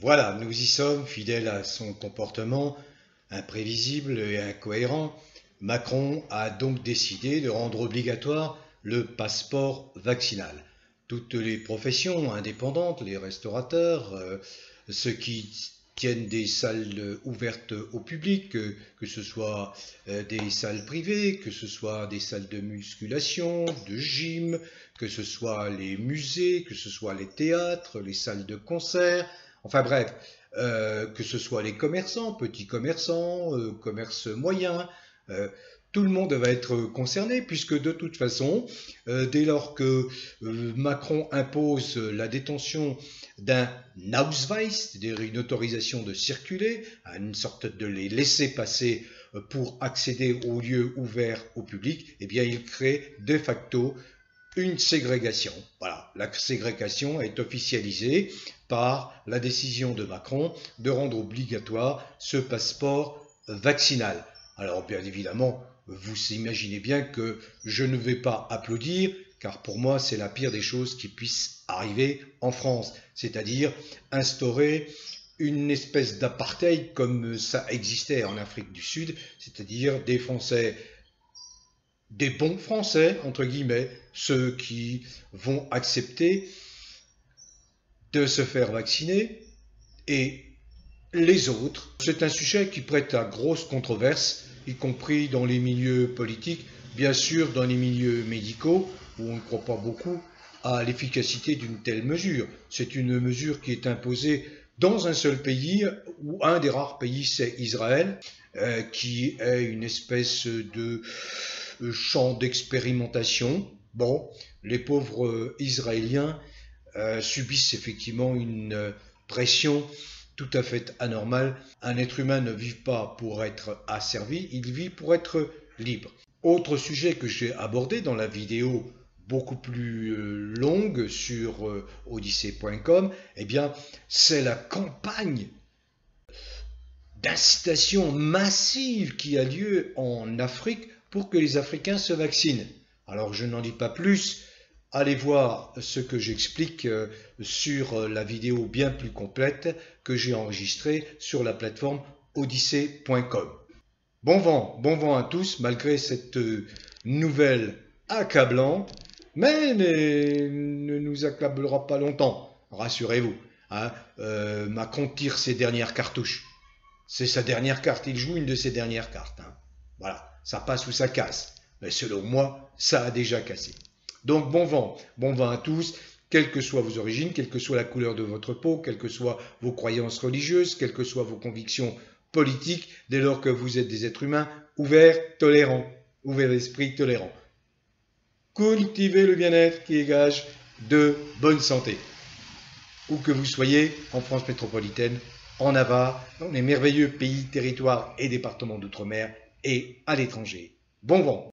Voilà, nous y sommes, fidèles à son comportement imprévisible et incohérent. Macron a donc décidé de rendre obligatoire le passeport vaccinal. Toutes les professions indépendantes, les restaurateurs, ceux qui tiennent des salles ouvertes au public, que ce soit des salles privées, que ce soit des salles de musculation, de gym, que ce soit les musées, que ce soit les théâtres, les salles de concert, enfin bref, que ce soit les commerçants, petits commerçants, commerces moyens, tout le monde va être concerné puisque de toute façon, dès lors que Macron impose la détention d'un Ausweis, c'est-à-dire une autorisation de circuler, une sorte de les laisser passer pour accéder aux lieux ouverts au public, eh bien il crée de facto une ségrégation. Voilà, la ségrégation est officialisée par la décision de Macron de rendre obligatoire ce passeport vaccinal. Alors bien évidemment, vous imaginez bien que je ne vais pas applaudir, car pour moi c'est la pire des choses qui puissent arriver en France, c'est-à-dire instaurer une espèce d'apartheid comme ça existait en Afrique du Sud, c'est-à-dire des Français, des bons Français, entre guillemets, ceux qui vont accepter de se faire vacciner, et les autres. C'est un sujet qui prête à grosse controverse, y compris dans les milieux politiques, bien sûr dans les milieux médicaux, où on ne croit pas beaucoup à l'efficacité d'une telle mesure. C'est une mesure qui est imposée dans un seul pays, ou un des rares pays, c'est Israël, qui est une espèce de champ d'expérimentation. Bon, les pauvres Israéliens subissent effectivement une pression tout à fait anormale. Un être humain ne vit pas pour être asservi, il vit pour être libre. Autre sujet que j'ai abordé dans la vidéo beaucoup plus longue sur odyssée.com, eh bien, c'est la campagne d'incitation massive qui a lieu en Afrique pour que les Africains se vaccinent. Alors je n'en dis pas plus, allez voir ce que j'explique sur la vidéo bien plus complète que j'ai enregistrée sur la plateforme odyssée.com. Bon vent à tous malgré cette nouvelle accablante, mais ne nous accablera pas longtemps, rassurez-vous. Hein, Macron tire ses dernières cartouches. C'est sa dernière carte, il joue une de ses dernières cartes. Hein. Voilà, ça passe ou ça casse. Mais selon moi, ça a déjà cassé. Donc bon vent à tous, quelles que soient vos origines, quelle que soit la couleur de votre peau, quelles que soient vos croyances religieuses, quelles que soient vos convictions politiques, dès lors que vous êtes des êtres humains ouverts, tolérants, ouverts d'esprit, tolérants. Cultivez le bien-être qui est gage de bonne santé. Où que vous soyez, en France métropolitaine, en Navarre, dans les merveilleux pays, territoires et départements d'outre-mer et à l'étranger. Bon vent!